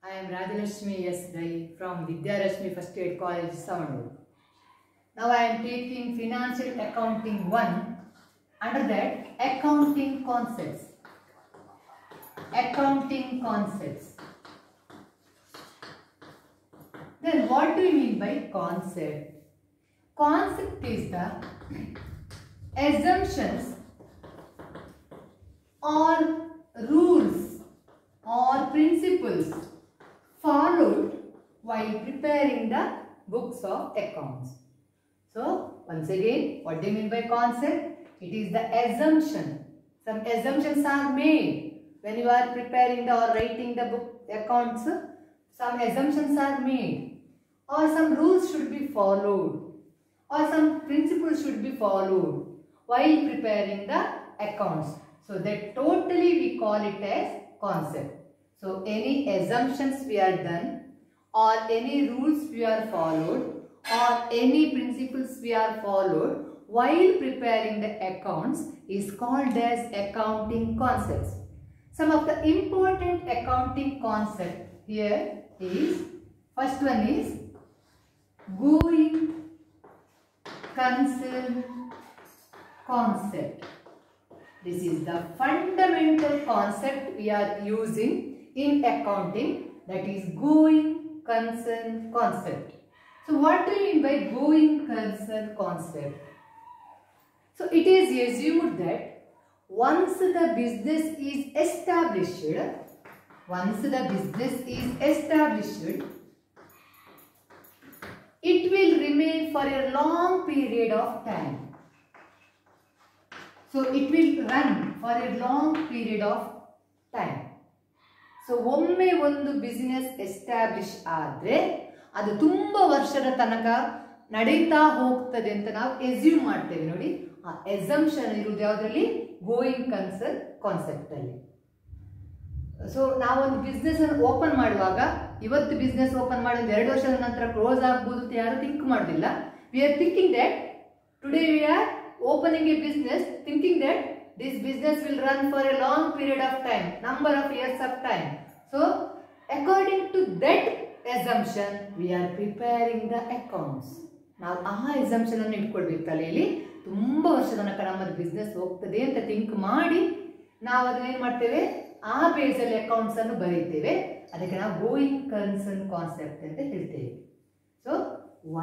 I am Rajalakshmi S. Rai from Vidyarashmi First Aid College, Savanur. Now I am taking Financial Accounting 1. Under that, Accounting Concepts. Accounting Concepts. Then what do you mean by concept? Concept is the assumptions or rules or principles followed while preparing the books of accounts. So, once again, what do you mean by concept? It is the assumption. Some assumptions are made when you are preparing or writing the book accounts. Some assumptions are made, or some rules should be followed, or some principles should be followed while preparing the accounts. So, that totally we call it as concept. So, any assumptions we are done, or any rules we are followed, or any principles we are followed while preparing the accounts is called as accounting concepts. Some of the important accounting concepts here is, first one is going concern concept. This is the fundamental concept we are using in accounting, that is going concern concept. So what do you mean by going concern concept? So it is assumed that once the business is established, it will remain for a long period of time. So it will run for a long period of time. So ಒಮ್ಮೆ ಒಂದು business establish ಆದರೆ ಅದು ತುಂಬಾ ವರ್ಷದ ತನಕ ನಡೀತಾ ಹೋಗ್ತದೆ ಅಂತ ನಾವು ಎಸ್ಯೂಮ್ ಮಾಡ್ತೇವೆ ನೋಡಿ. ಆ ಎಸಂಪ್ಷನ್ ಇರುವುದು ಯಾವುದರಲ್ಲಿ? ಗೋಯಿಂಗ್ ಕನ್ಸರ್ನ್ ಕಾನ್ಸೆಪ್ಟ್ ಅಲ್ಲಿ. ಸೊ ನಾವೊಂದು ಬಿಸ್ನೆಸ್ ಅನ್ನು ಓಪನ್ ಮಾಡುವಾಗ, ಇವತ್ತು ಬಿಸ್ನೆಸ್ ಓಪನ್ ಮಾಡಿ 2 ವರ್ಷದ ನಂತರ ಕ್ಲೋಸ್ ಆಗ್ಬೋದು ಅಂತ ಯಾರು ಥಿಂಕ್ ಮಾಡೋದಿಲ್ಲ. We are thinking that today we are opening a business, thinking that this business will run for a long period of time, number of years of time. So, according to that assumption, we are preparing the accounts. ನಾವು ಆ assumption ಅನ್ನು ಇಟ್ಕೊಳ್ಬೇಕು ತಲೆಯಲ್ಲಿ. ತುಂಬಾ ವರ್ಷದ ತನಕ ನಮ್ಮ business ಹೋಗ್ತದೆ ಅಂತ ಥಿಂಕ್ ಮಾಡಿ ನಾವು ಅದನ್ನ ಏನು ಮಾಡ್ತೇವೆ, ಆ ಬೇಸ್ ಅಲ್ಲಿ ಅಕೌಂಟ್ಸ್ ಅನ್ನು ಬರೀತೇವೆ. ಅದಕ್ಕೆ ನಾವು ಗೋಯಿಂಗ್ ಕನ್ಸರ್ನ್ ಕಾನ್ಸೆಪ್ಟ್ ಅಂತ ಹೇಳ್ತೇವೆ. So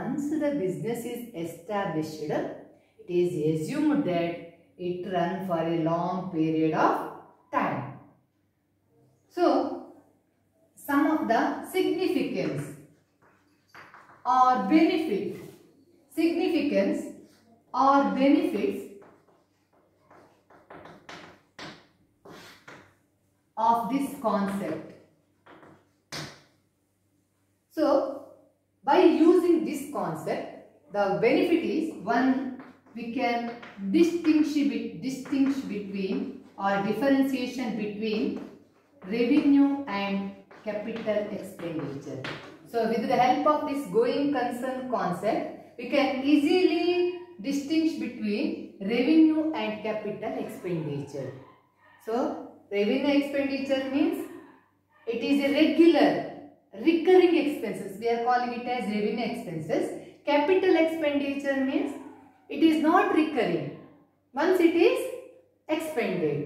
once the business is established, it is assumed that it runs for a long period of time. So, some of the significance or benefits of this concept. So, by using this concept, the benefit is, one, we can distinguish between or differentiation between revenue and capital expenditure. So with the help of this going concern concept, we can easily distinguish between revenue and capital expenditure. So revenue expenditure means it is a recurring expenses. We are calling it as revenue expenses. Capital expenditure means it is not recurring once it is expended.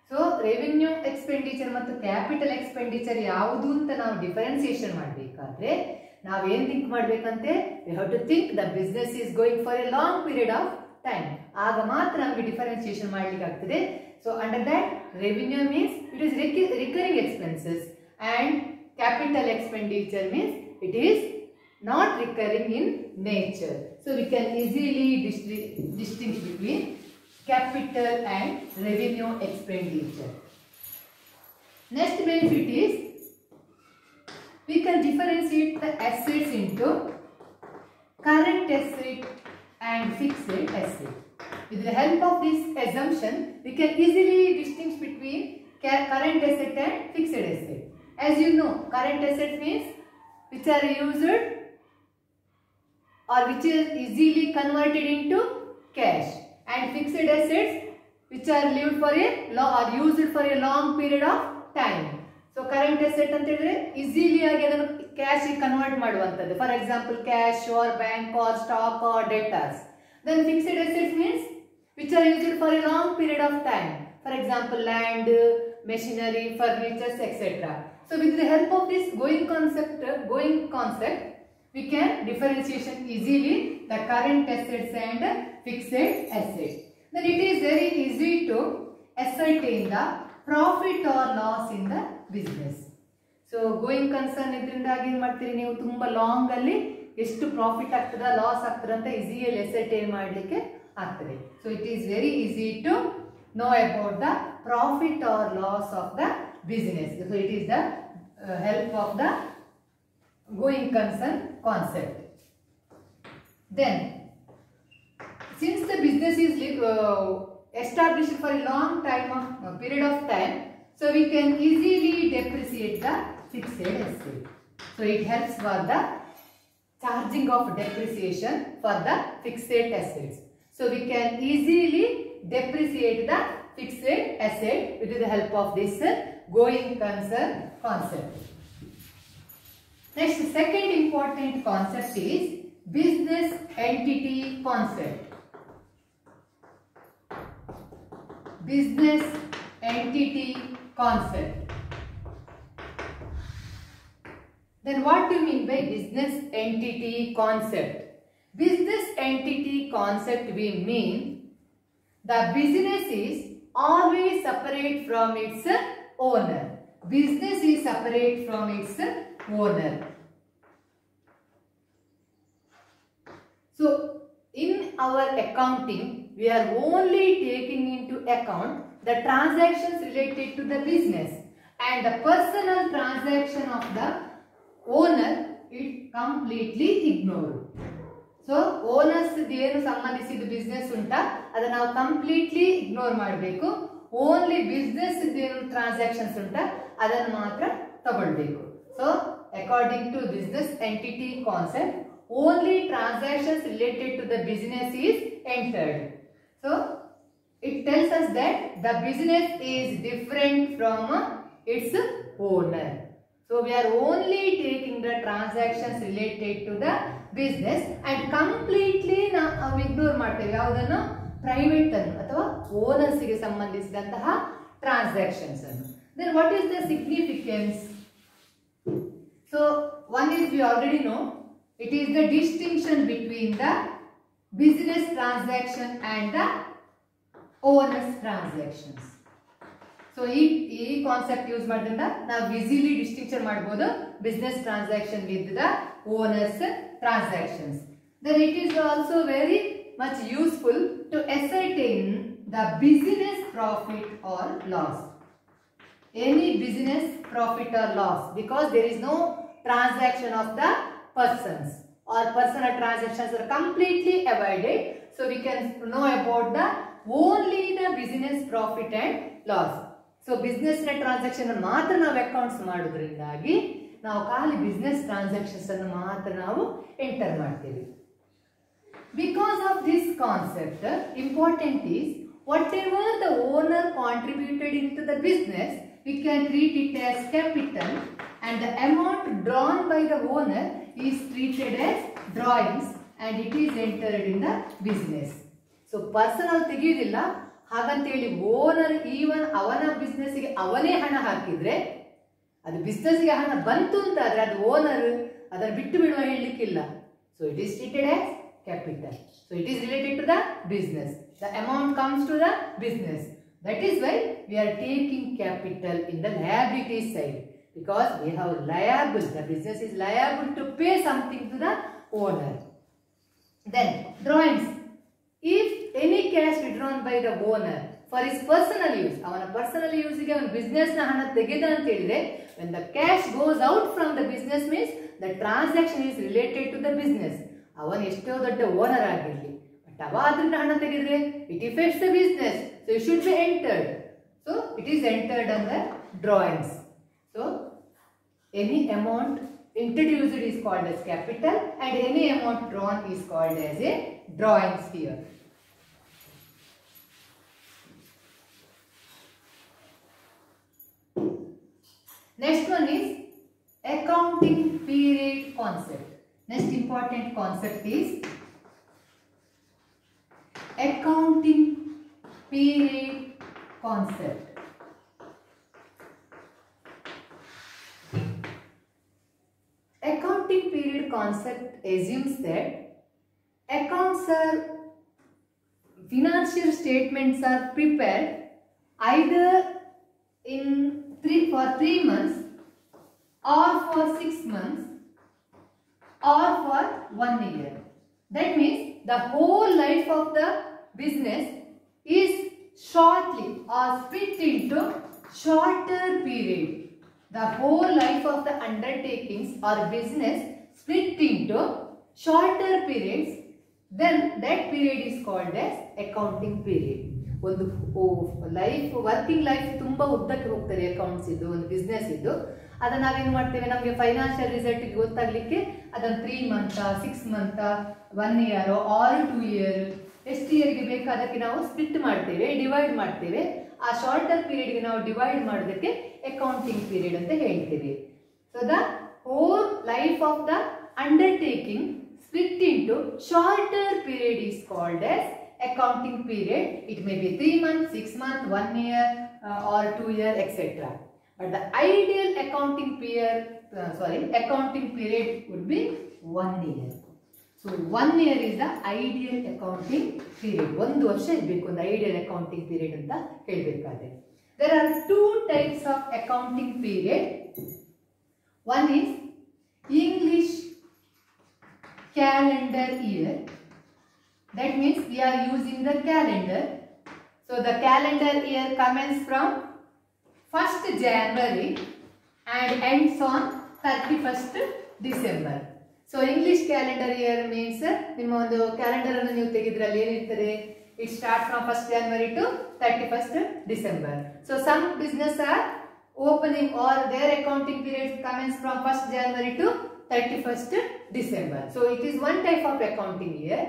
So revenue expenditure ಮತ್ತು capital expenditure ಯಾವುದು ಅಂತ ನಾವು differentiation ಮಾಡಬೇಕಾದ್ರೆ ನಾವು ಏನು think ಮಾಡಬೇಕಂತೆ, we have to think the business is going for a long period of time. ಆಗ ಮಾತ್ರ ನಮಗೆ ಡಿಫರೆನ್ಸಿಯೇಷನ್ ಮಾಡಲಿಕ್ಕೆ ಆಗ್ತದೆ. So under that, revenue means it is recurring expenses and capital expenditure means it is not recurring in nature. So we can easily distinguish between capital and revenue expenditure. Next benefit is, we can differentiate the assets into current asset and fixed asset. With the help of this assumption, we can easily distinguish between current asset and fixed asset. As you know, current asset means which are used or which is easily converted into cash, and fixed assets which are lived for a long or used for a long period of time. So current asset ಅಂತ ಹೇಳಿದ್ರೆ easily ಆಗಿ ಅದನ್ನು cash convert ಮಾಡುವಂತದ್ದು. For example cash or bank or stock or debtors. Then fixed assets means which are used for a long period of time. For example, land, machinery, furniture, etc. So with the help of this going concept, we can differentiation easily the current assets and fixed assets. Then it is very easy to ascertain the profit or loss in the business. So going concern idrindagi ಏನು ಮಾಡ್ತೀರಿ ನೀವು ತುಂಬಾ long ಅಲ್ಲಿ ಎಷ್ಟು profit ಆಗ್ತದ loss ಆಗ್ತದ ಅಂತ ಈಸಿಯಾಗಿ ascertain ಮಾಡಲಿಕ್ಕೆ ಆಗ್ತದೆ. So it is very easy to know about the profit or loss of the business. So it is the help of the going concern concept. Then since the business is established for a long time of period of time, so we can easily depreciate the fixed asset. So it helps for the charging of depreciation for the fixed assets. So we can easily depreciate the fixed asset with the help of this going concern concept. Next, second important concept is business entity concept. Business entity concept. Then what do you mean by business entity concept? Business entity concept we mean the business is always separate from its owner. Business is separate from its owner. So in our accounting, we are only taking into account the transactions related to the business, and the personal transaction of the owner is completely ignored. So owners ಏನು ಸಂಬಂಧಿಸಿದ business ಉಂಟಾ ಅದನ್ನ ನಾವು completely ignore ಮಾಡಬೇಕು. Only business ಏನು transactions ಉಂಟಾ ಅದನ್ನು ಮಾತ್ರ ತಗೊಳ್ಬೇಕು. So according to business entity concept, only transactions related to the business is entered. So it tells us that the business is different from its owner. So we are only taking the transactions related to the business and completely ನಾವು ignore ಮಾಡ್ತೇವೆ ಯಾವುದನ್ನು, private ಅನ್ನು ಅಥವಾ owners ಗೆ ಸಂಬಂಧಿಸಿದಂತಹ transactions ಅನ್ನು. Then what is the significance? So one is we already know, it is the distinction between the business transaction and the owner's transactions. So ಈ concept use ಮಾಡೋದ್ರಿಂದ ನಾವು ಈಸಿಲಿ ಡಿಸ್ಟಿಂಕ್ಷನ್ ಮಾಡಬಹುದು business transaction with the owners transactions. Then it is also very much useful to ascertain the business profit or loss. Any business profit or loss, because there is no transaction of the persons or personal transactions are completely avoided. So we can know about the only the business profit and loss. So business transaction ಮಾತ್ರ ನಾವು accounts ಮಾಡೋದ್ರಿಂದಾಗಿ ನಾವು ಖಾಲಿ business transactions ಅನ್ನು ಮಾತ್ರ ನಾವು enter ಮಾಡ್ತೀವಿ. Because of this concept, important is whatever the owner contributed into the business, we can treat it as capital, and the amount drawn by the owner is treated as drawings and it is entered in the business. So personal ತೆಗೆಯುವುದಿಲ್ಲ ಹಾಗಂತೇಳಿ owner even ಅವನ ಬಿಸ್ನೆಸ್ಗೆ ಅವನೇ ಹಣ ಹಾಕಿದ್ರೆ ಅದು ಬಿಸ್ನೆಸ್ಗೆ ಹಣ ಬಂತು ಅಂತ ಆದ್ರೆ ಅದು ಓನರ್ ಅದನ್ನು ಬಿಟ್ಟು ಬಿಡುವ ಹೇಳಲಿಕ್ಕಿಲ್ಲ. So it is treated as capital. So it is related to the business. The amount comes to the business. That is why we are taking capital in the liability side, because we have liable. The business is liable to pay something to the owner. Then drawings. If any cash withdrawn by the owner for his personal use, ಅವನ personal use ಗೆ ಅವನ business ನ ಹಣ ತೆಗೆದ ಅಂತ ಹೇಳಿದ್ರೆ, when the cash goes out from the business means the transaction is related to the business. ಅವನು ಎಷ್ಟೋ ದೊಡ್ಡ ಓನರ್ ಆಗಿರಲಿ, ಬಟ್ ಅವ ಅದರಿಂದ ಹಣ ತೆಗೆದ್ರೆ it effects the business. So it should B entered. So it is entered under drawings. So any amount introduced is called as capital and any amount drawn is called as a drawings here. Next one is accounting period concept. Next important concept is accounting period concept. Accounting period concept assumes that financial statements are prepared either for 3 months or for 6 months or for 1 year. That means the whole life of the business is shortly or split into shorter period. The whole life of the undertakings or business split into shorter periods, then that period is called as accounting period. ಒಂದು life working life ತುಂಬಾ ಉದ್ದಕ್ಕೆ ಹೋಗ್ತಾರೆ accounts ಇದ್ದು ಒಂದು business ಇದ್ದು ಅದನ್ನ ನಾವೇನ್ ಮಾಡ್ತೇವೆ ನಮಗೆ ಫೈನಾನ್ಷಿಯಲ್ ರಿಸಲ್ಟ್ ಗೊತ್ತಾಗ್ಲಿಕ್ಕೆ ಅದನ್ನ 3 month 6 month 1 year or 2 year ಎಷ್ಟು ಇಯರ್ಗೆ ಬೇಕು ಅದಕ್ಕೆ ನಾವು ಸ್ಪ್ಲಿಟ್ ಮಾಡ್ತೇವೆ ಡಿವೈಡ್ ಮಾಡ್ತೇವೆ ಆ ಶಾರ್ಟರ್ ಪೀರಿಯಡ್ಗೆ ನಾವು ಡಿವೈಡ್ ಮಾಡೋದಕ್ಕೆ ಅಕೌಂಟಿಂಗ್ ಪೀರಿಯಡ್ ಅಂತ ಹೇಳ್ತೇವೆ. So the whole life of the undertaking split into shorter period is called as accounting period. It may be 3 months, 6 months, 1 year or 2 year, etc. But the ideal accounting period would be 1 year. So 1 year is the ideal accounting period. ಒಂದು ವರ್ಷ ಇರಬೇಕು ಒಂದು ideal accounting period ಅಂತ ಹೇಳಬೇಕಾದ್ರೆ. There are 2 types of accounting period. One is English calendar year. That means we are using the calendar. So the calendar year commences from 1st January and ends on 31st December. So English calendar year means ನಿಮ್ಮ ಒಂದು calendar ಅನ್ನು ನೀವು ತೆಗೆದ್ರಲ್ಲಿ ಏನಿರ್ತದೆ it starts from 1st January to 31st December. So some business are opening or their accounting period commences from 1st January to 31st December. So it is one type of accounting year.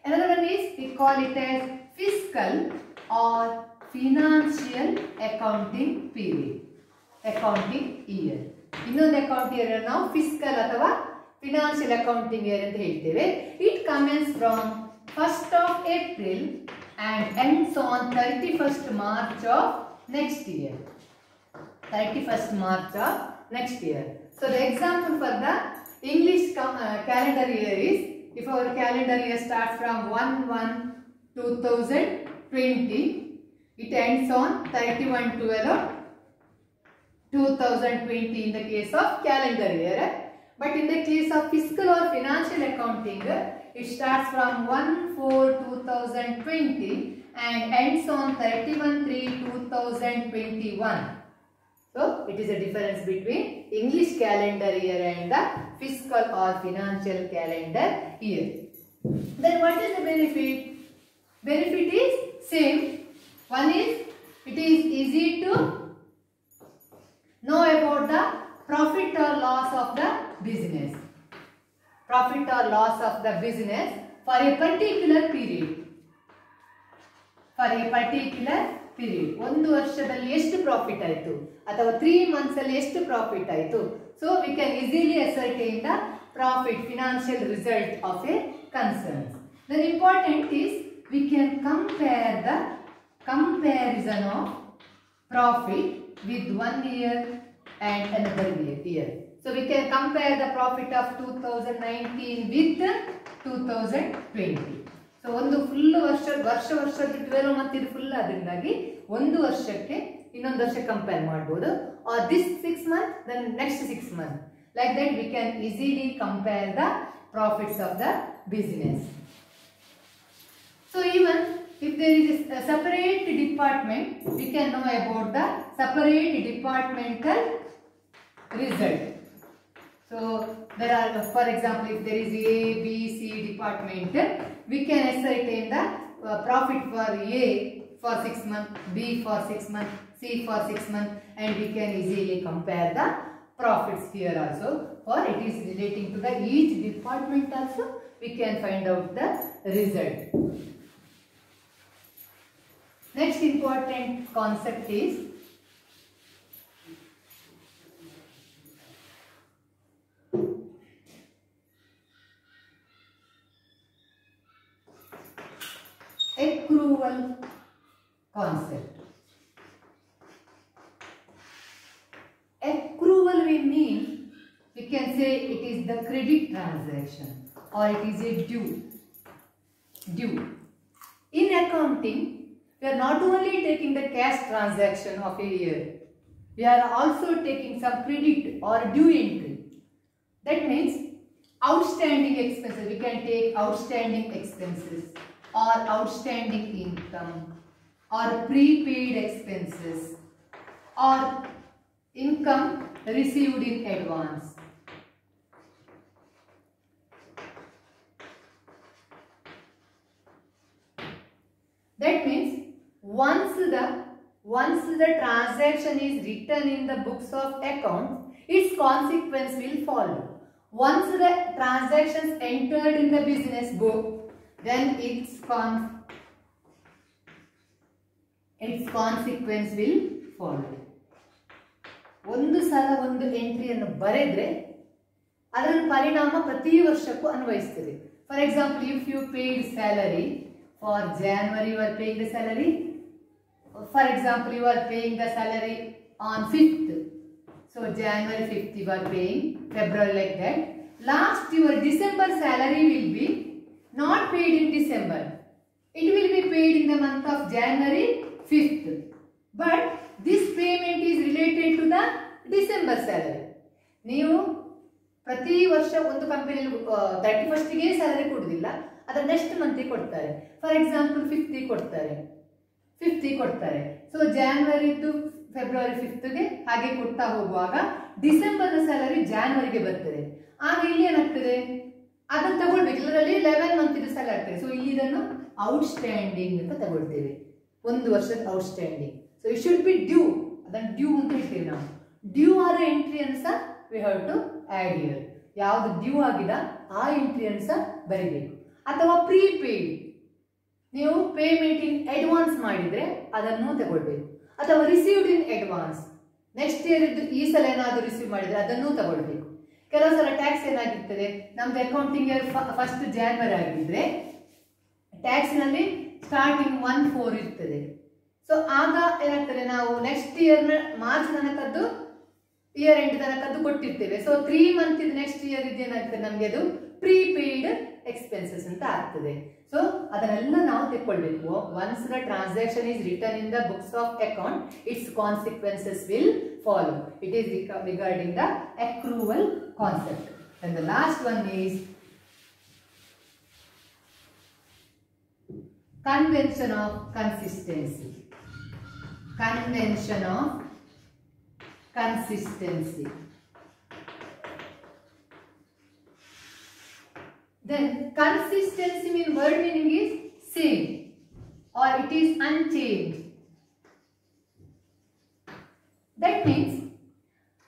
Another one is we call it as fiscal or financial accounting period. Accounting year. Innondu accounting year ನಾವು fiscal ಅಥವಾ financial accounting year ಅಂತ ಹೇಳ್ತೇವೆ. It commences from 1st of April and ends on 31st March of next year. 31st March of next year. So the example for the English calendar year is, if our calendar year starts from 1/1/2020, it ends on 31/12/2020 in the case of calendar year. But in the case of fiscal or financial accounting, it starts from 1/4/2020 and ends on 31/3/2021. So it is a difference between English calendar year and the fiscal or financial calendar year. Then what is the benefit? Benefit is same. One is it is easy to know about the profit or loss of the business. Profit or loss of the business for a particular period. For a particular period. ಒಂದು ವರ್ಷದಲ್ಲಿ ಎಷ್ಟು profit ಆಯಿತು ಅಥವಾ 3 months ಅಲ್ಲಿ ಎಷ್ಟು profit ಆಯಿತು. So we can easily ascertain the profit financial result of a concern. Then important is we can compare the comparison of profit with 1 year and another year. So we can compare the profit of 2019 with 2020. So ಒಂದು full ವರ್ಷದ 12 month ಇದು full ಅದರಿಂದಾಗಿ ಒಂದು ವರ್ಷಕ್ಕೆ ಇನ್ನೊಂದು ವರ್ಷ compare ಮಾಡಬಹುದು or this 6 months then next 6 months. Like that we can easily compare the profits of the business. So even if there is a separate department, we can know about the separate departmental result. So there are, for example, if there is A, B, C department, we can ascertain the profit for A for 6 months, B for 6 months, C for 6 months, and we can easily compare the profits here also. Or it is relating to the each department also, we can find out the result. Next important concept is accrual concept. Accrual we mean, we can say it is the credit transaction or it is a due. In accounting, we are not only taking the cash transaction of a year, we are also taking some credit or due entry. That means outstanding expenses. We can take outstanding expenses or outstanding income or prepaid expenses or income received in advance. That means once the transaction is written in the books of accounts, its consequence will follow. Once the transactions entered in the business book, then its consequence will follow. ಒಂದು ಸಲ ಒಂದು ಎಂಟ್ರಿಯನ್ನು ಬರೆದ್ರೆ ಅದರ ಪರಿಣಾಮ ಪ್ರತಿ ವರ್ಷಕ್ಕೂ ಅನ್ವಯಿಸುತ್ತದೆ. For example, if you paid salary for January, you are paying the salary. For example, you are paying the salary on 5th. So January 5th you are paying, February like that. Last your December salary will be not paid in December. It will be paid in the month of January 5th. But this payment is related to the December salary. ನೀವು ಪ್ರತಿ ವರ್ಷ ಒಂದು ಕಂಪನಿಯಲ್ಲಿ 31st ಗೆ salary ಕೊಡುವುದಿಲ್ಲ, ಅದರ next month ಕೊಡ್ತಾರೆ. For example 5th ಕೊಡ್ತಾರೆ. So January to February 5th ಗೆ ಹಾಗೆ ಕೊಡ್ತಾ ಹೋಗುವಾಗ ಡಿಸೆಂಬರ್ ಸ್ಯಾಲರಿ ಜಾನ್ವರಿಗೆ ಬರ್ತದೆ. ಆಗ ಇಲ್ಲಿ ಏನಾಗ್ತದೆ, ಅದನ್ನು ತಗೊಳ್ಬೇಕು. ಇದರಲ್ಲಿ 11 ಮಂತ್ ಸ್ಯಾಲರಿ ಆಗ್ತದೆ. ಸೊ ಇಲ್ಲಿ ಇದನ್ನು ಔಟ್ಸ್ಟ್ಯಾಂಡಿಂಗ್ ಅಂತ ತಗೊಳ್ತೇವೆ, ಒಂದು ವರ್ಷದ outstanding. So it should be due, ಅದನ್ನು ಡ್ಯೂ ಅಂತ ಹೇಳ್ತೇವೆ ನಾವು. ಡ್ಯೂ ಆದ ಎಂಟ್ರಿಯನ್ನು ಸಹ we have to add here. ಯಾವುದು ಡ್ಯೂ ಆಗಿದೆ ಆ ಎಂಟ್ರಿಯನ್ನು ಸಹ ಬರೀಬೇಕು. ಅಥವಾ ಪ್ರೀಪೇಯ್ಡ್, ನೀವು ಪೇಮೆಂಟ್ ಇನ್ ಅಡ್ವಾನ್ಸ್ ಮಾಡಿದ್ರೆ ಅದನ್ನು ತಗೊಳ್ಬೇಕು. ಅಥವಾ received in advance, next year ಇದ್ದು ಈ ಸಲ ಏನಾದರೂ ರಿಸೀವ್ ಮಾಡಿದ್ರೆ ಅದನ್ನು ತಗೊಳ್ಬೇಕು. ಕೆಲವು ಸಲ ಟ್ಯಾಕ್ಸ್ ಏನಾಗಿರ್ತದೆ, ನಮ್ದು ಅಕೌಂಟಿಂಗ್ ಇಯರ್ 1st January ಆಗಿದ್ರೆ ಟ್ಯಾಕ್ಸ್ನಲ್ಲಿ ಸ್ಟಾರ್ಟಿಂಗ್ 1/4 ಇರ್ತದೆ. ಸೊ ಆಗ ಏನಾಗ್ತದೆ, ನಾವು ನೆಕ್ಸ್ಟ್ ಇಯರ್ ಮಾರ್ಚ್ ತನಕದ್ದು ಇಯರ್ ಎಂಡ್ ತನಕದ್ದು ಕೊಟ್ಟಿರ್ತೇವೆ. ಸೊ 3 ಮಂತ್ ನೆಕ್ಸ್ಟ್ ಇಯರ್ ಇದೇನಾಗ್ತದೆ, ನಮಗೆ ಅದು ಪ್ರೀಪೇಯ್ಡ್ ಎಕ್ಸ್ಪೆನ್ಸಸ್ ಅಂತ ಆಗ್ತದೆ. ಸೊ ಅದನ್ನೆಲ್ಲ ನಾವು ತೆಕ್ಕೊಳ್ಬೇಕು. Once the transaction is return in the books of account, it's consequences will follow. It is regarding the accrual concept. And the last one is convention of consistency. Convention of consistency. Then consistency mean word meaning is same or it is unchanged. That means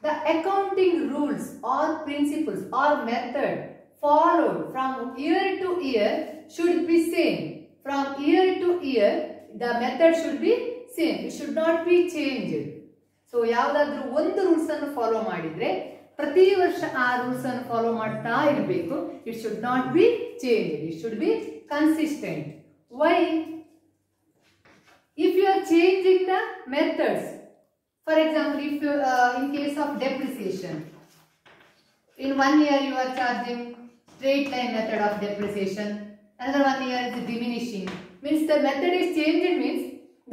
the accounting rules or principles or method followed from year to year should be same. From year to year the method should be same. It should not be changed. So ಯಾವುದಾದ್ರೂ ಒಂದು rules ಅನ್ನು follow ಮಾಡಿದ್ರೆ ಪ್ರತಿ ವರ್ಷ ಆ rules ಅನ್ನು follow ಮಾಡ್ತಾ ಇರಬೇಕು. It should not be changed. It should be consistent. Why? If you are changing the methods, for example, if you in case of depreciation, in 1 year you are charging straight line method of depreciation, another 1 year is diminishing, means the method is changed, means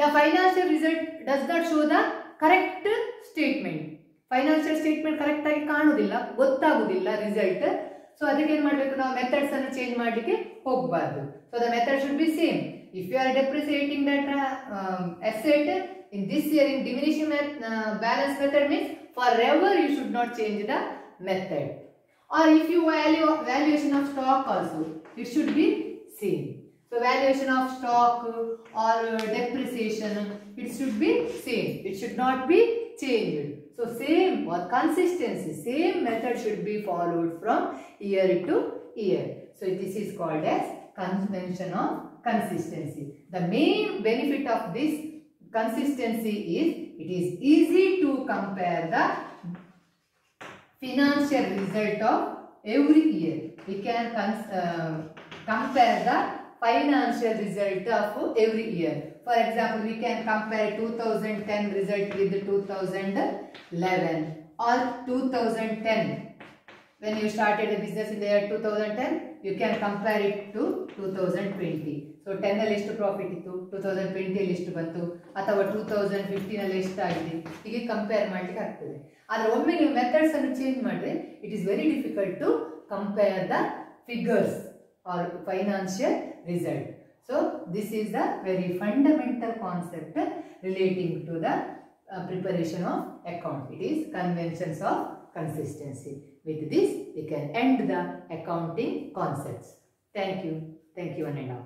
the financial result does not show the correct statement. Financial statement correct ಆಗಿ ಕಾಣುವುದಿಲ್ಲ, ಗೊತ್ತಾಗುವುದಿಲ್ಲ result. So ಅದಕ್ಕೆ ಏನು ಮಾಡಬೇಕು, ನಾವು methods ಅನ್ನು change ಮಾಡಲಿಕ್ಕೆ ಹೋಗಬಾರ್ದು. So the method should be same. If you are depreciating that asset in this year in diminishing balance method, means forever you should not change the method. Or if you valuation of stock also, it should be same. So valuation of stock or depreciation, it should be same. It should not be changed. So same or consistency, same method should be followed from year to year. So this is called as convention of consistency. The main benefit of this consistency is it is easy to compare the financial result of every year. We can compare the financial result of every year. For example, we can compare 2010 result with 2011 or 2010. When you started a business in the year 2010, you can compare it to 2020. So 10 ಅಲ್ಲಿ ಎಷ್ಟು profit ಇತ್ತು, 2020 ಅಲ್ಲಿ ಎಷ್ಟು ಬಂತು, ಅಥವಾ 2015 ಅಲ್ಲಿ ಎಷ್ಟು ಆಗಿದೆ, ಹೀಗೆ ಕಂಪೇರ್ ಮಾಡಲಿಕ್ಕೆ ಆಗ್ತದೆ. ಆದರೆ ಒಮ್ಮೆ ನೀವು ಮೆಥಡ್ಸ್ ಅನ್ನು ಚೇಂಜ್ ಮಾಡಿದ್ರೆ it is very difficult to compare the figures or financial result. So this is the very fundamental concept relating to the preparation of account. It is conventions of consistency. With this we can end the accounting concepts. Thank you one and all.